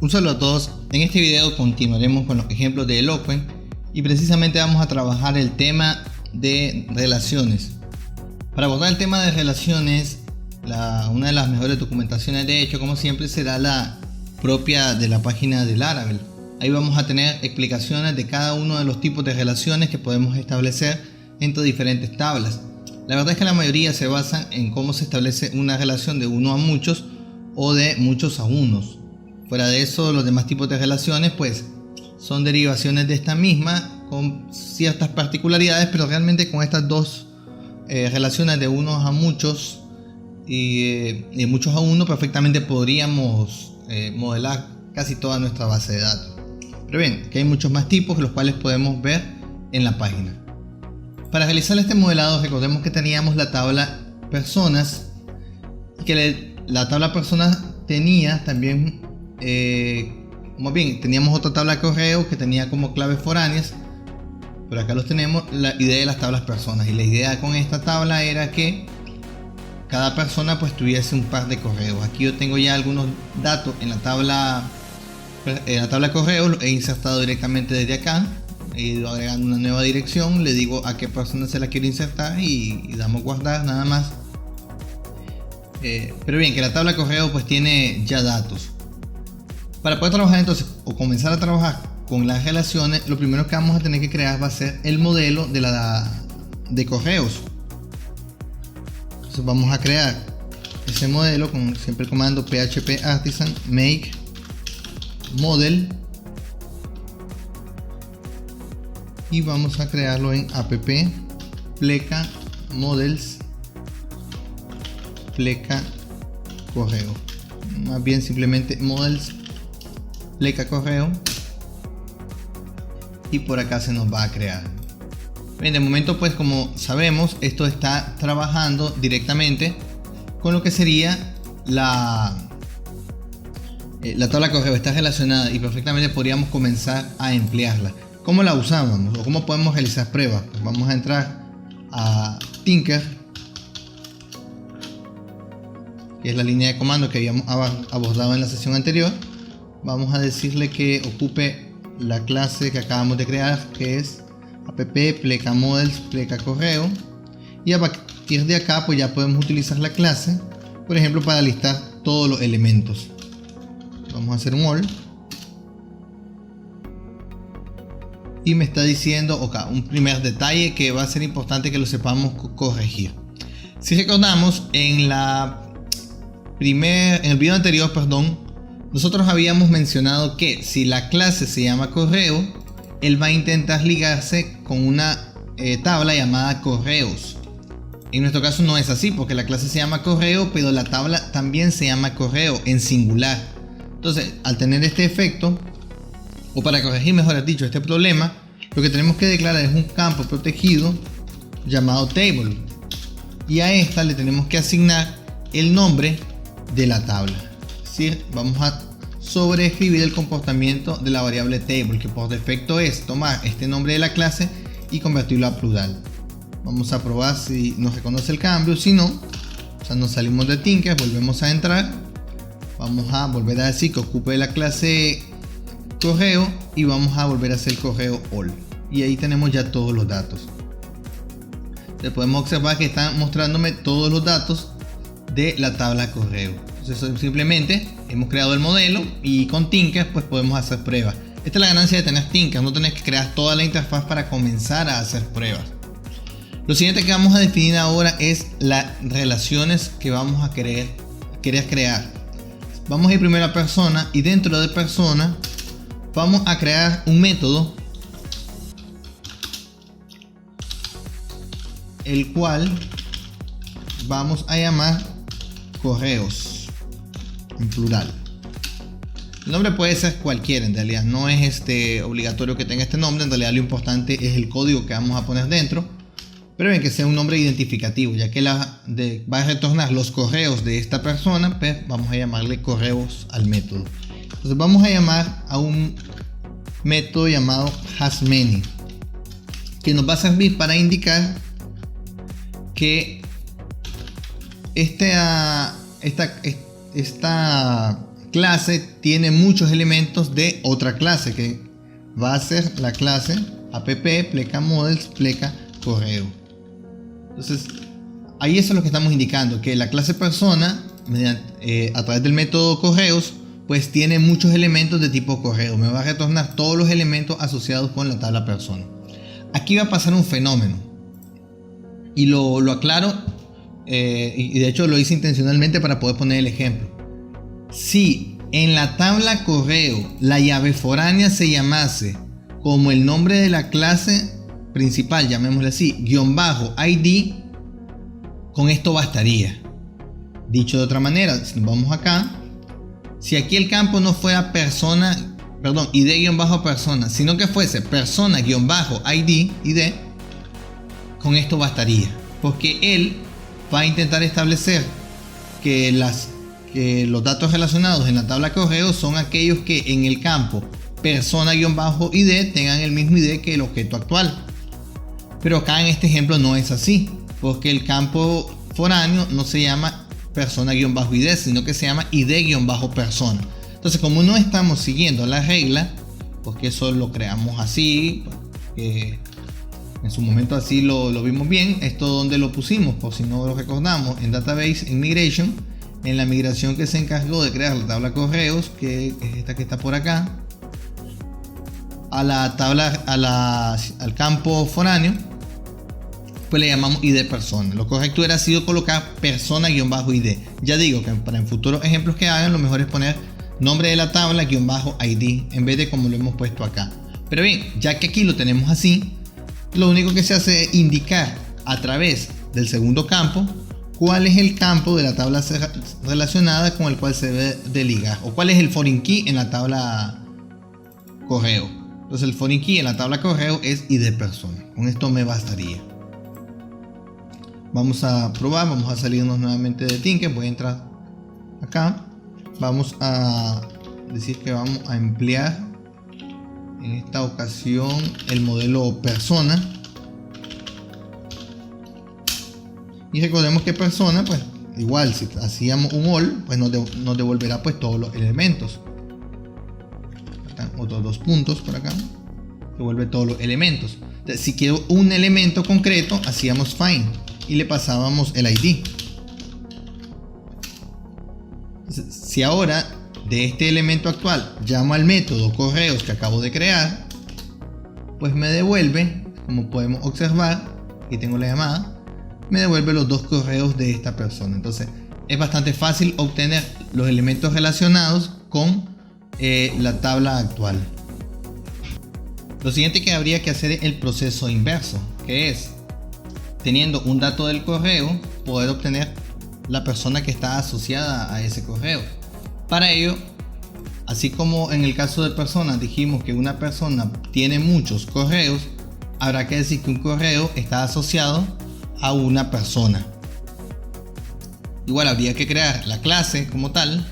Un saludo a todos. En este video continuaremos con los ejemplos de Eloquent y precisamente vamos a trabajar el tema de relaciones. Para abordar el tema de relaciones, una de las mejores documentaciones de hecho, como siempre, será la propia de la página de Laravel. Ahí vamos a tener explicaciones de cada uno de los tipos de relaciones que podemos establecer entre diferentes tablas. La verdad es que la mayoría se basan en cómo se establece una relación de uno a muchos o de muchos a unos. Fuera de eso, los demás tipos de relaciones pues son derivaciones de esta misma con ciertas particularidades, pero realmente con estas dos relaciones de unos a muchos y de muchos a uno perfectamente podríamos modelar casi toda nuestra base de datos. Pero bien, que hay muchos más tipos los cuales podemos ver en la página. Para realizar este modelado, recordemos que teníamos la tabla personas y que la tabla personas tenía también más bien teníamos otra tabla de correo que tenía como claves foráneas, pero acá los tenemos, la idea de las tablas personas, y la idea con esta tabla era que cada persona pues tuviese un par de correos. Aquí yo tengo ya algunos datos en la tabla de correos, los he insertado directamente desde acá, he ido agregando una nueva dirección, le digo a qué persona se la quiero insertar y damos guardar nada más. Pero bien, que la tabla de correo pues tiene ya datos. Para poder trabajar entonces o comenzar a trabajar con las relaciones, lo primero que vamos a tener que crear va a ser el modelo de correos. Entonces vamos a crear ese modelo con siempre el comando php artisan make model y vamos a crearlo en app pleca models pleca correo, más bien simplemente models pleca correo, y por acá se nos va a crear. Bien, de momento pues como sabemos esto está trabajando directamente con lo que sería la tabla de correo, está relacionada y perfectamente podríamos comenzar a emplearla. ¿Cómo la usamos o cómo podemos realizar pruebas? Pues vamos a entrar a Tinker, que es la línea de comando que habíamos abordado en la sesión anterior. Vamos a decirle que ocupe la clase que acabamos de crear, que es app pleca models pleca correo, y a partir de acá pues ya podemos utilizar la clase, por ejemplo, para listar todos los elementos. Vamos a hacer un all y me está diciendo un primer detalle que va a ser importante que lo sepamos corregir. Si recordamos, en el video anterior, nosotros habíamos mencionado que si la clase se llama correo, él va a intentar ligarse con una tabla llamada correos. En nuestro caso no es así, porque la clase se llama correo, pero la tabla también se llama correo en singular. Entonces, al tener este efecto, o para corregir mejor dicho este problema, lo que tenemos que declarar es un campo protegido llamado table, y a esta le tenemos que asignar el nombre de la tabla. Es decir, vamos a sobreescribir el comportamiento de la variable table, que por defecto es tomar este nombre de la clase y convertirlo a plural. Vamos a probar si nos reconoce el cambio. Si no, nos salimos de Tinker, volvemos a entrar, vamos a volver a decir que ocupe la clase correo y vamos a volver a hacer correo all, y ahí tenemos ya todos los datos. Entonces podemos observar que están mostrándome todos los datos de la tabla correo. Entonces simplemente hemos creado el modelo y con Tinker pues podemos hacer pruebas. Esta es la ganancia de tener Tinker, no tenés que crear toda la interfaz para comenzar a hacer pruebas. Lo siguiente que vamos a definir ahora es las relaciones que vamos a querer crear. Vamos a ir primero a persona, y dentro de persona vamos a crear un método el cual vamos a llamar correos en plural. El nombre puede ser cualquiera, en realidad no es obligatorio que tenga este nombre. En realidad lo importante es el código que vamos a poner dentro, pero bien que sea un nombre identificativo, ya que va a retornar los correos de esta persona, pues vamos a llamarle correos al método. Entonces vamos a llamar a un método llamado hasMany, que nos va a servir para indicar que esta clase tiene muchos elementos de otra clase que va a ser la clase app pleca models pleca correo. Entonces ahí eso es lo que estamos indicando, que la clase persona a través del método correos pues tiene muchos elementos de tipo correo. Me va a retornar todos los elementos asociados con la tabla persona. Aquí va a pasar un fenómeno y lo aclaro, y de hecho lo hice intencionalmente para poder poner el ejemplo. Si en la tabla correo la llave foránea se llamase como el nombre de la clase principal, llamémosle así, _ID, con esto bastaría. Dicho de otra manera, si vamos acá, si aquí el campo no fuera id-persona, sino que fuese persona-id, con esto bastaría, porque él va a intentar establecer que los datos relacionados en la tabla correo son aquellos que en el campo persona-id tengan el mismo id que el objeto actual. Pero acá en este ejemplo no es así, porque el campo foráneo no se llama persona-id, sino que se llama id-persona. Entonces, como no estamos siguiendo la regla, porque eso lo creamos así, porque en su momento así lo vimos bien. Esto donde lo pusimos, por si no lo recordamos, en Database, en Migration, en la migración que se encargó de crear la tabla correos, que es esta que está por acá, al campo foráneo, pues le llamamos id persona. Lo correcto hubiera sido colocar persona-id. Ya digo que para en futuros ejemplos que hagan, lo mejor es poner nombre de la tabla _id en vez de como lo hemos puesto acá. Pero bien, ya que aquí lo tenemos así, lo único que se hace es indicar a través del segundo campo cuál es el campo de la tabla relacionada con el cual se debe de ligar, o cuál es el foreign key en la tabla correo. Entonces el foreign key en la tabla correo es id persona. Con esto me bastaría. Vamos a probar, vamos a salirnos nuevamente de Tinker. Voy a entrar acá. Vamos a decir que vamos a emplear en esta ocasión el modelo persona. Y recordemos que persona, pues igual si hacíamos un all, pues nos devolverá pues todos los elementos. Están otros 2 puntos por acá. Devuelve todos los elementos. Entonces, si quiero un elemento concreto, hacíamos find y le pasábamos el ID. Entonces, si ahora de este elemento actual llamo al método correos que acabo de crear, pues me devuelve, como podemos observar, aquí tengo la llamada, me devuelve los 2 correos de esta persona. Entonces es bastante fácil obtener los elementos relacionados con la tabla actual. Lo siguiente que habría que hacer es el proceso inverso, que es, teniendo un dato del correo, poder obtener la persona que está asociada a ese correo. Para ello, así como en el caso de personas dijimos que una persona tiene muchos correos, habrá que decir que un correo está asociado a una persona. Igual habría que crear la clase como tal,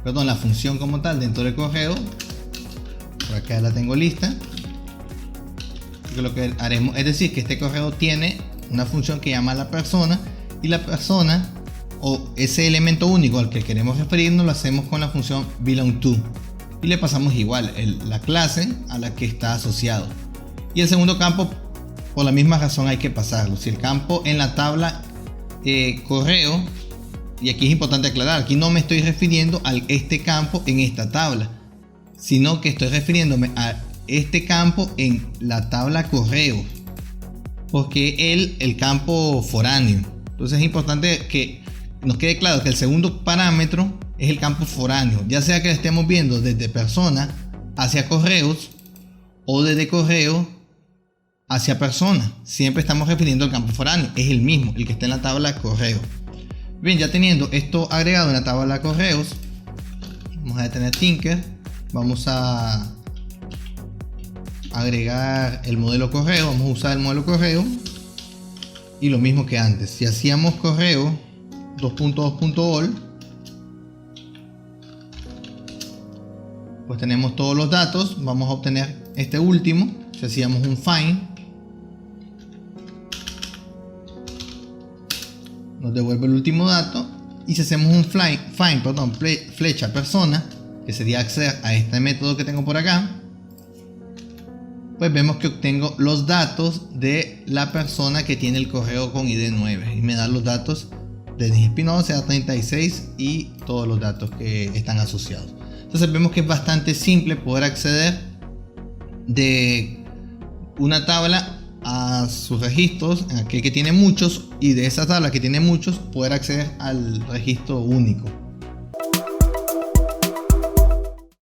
la función como tal dentro del correo. Por acá la tengo lista. Porque lo que haremos es decir que este correo tiene una función que llama a la persona, y la persona o ese elemento único al que queremos referirnos lo hacemos con la función belong_to y le pasamos igual la clase a la que está asociado. Y el segundo campo, por la misma razón, hay que pasarlo. Si el campo en la tabla correo, y aquí es importante aclarar, aquí no me estoy refiriendo a este campo en esta tabla, sino que estoy refiriéndome a este campo en la tabla correo, porque el campo foráneo. Entonces es importante que nos quede claro que el segundo parámetro es el campo foráneo, ya sea que lo estemos viendo desde persona hacia correos o desde correo hacia persona. Siempre estamos refiriendo al campo foráneo, es el mismo, el que está en la tabla correo. Bien, ya teniendo esto agregado en la tabla correos, vamos a detener Tinker, vamos a agregar el modelo correo, vamos a usar el modelo correo y lo mismo que antes. Si hacíamos correo 2.2.all, pues tenemos todos los datos. Vamos a obtener este último. Si hacíamos un find, nos devuelve el último dato. Y si hacemos un flecha persona, que sería acceder a este método que tengo por acá, pues vemos que obtengo los datos de la persona que tiene el correo con ID 9 y me da los datos de Denis Espinosa, 36 y todos los datos que están asociados. Entonces vemos que es bastante simple poder acceder de una tabla a sus registros, en aquel que tiene muchos, y de esa tabla que tiene muchos poder acceder al registro único.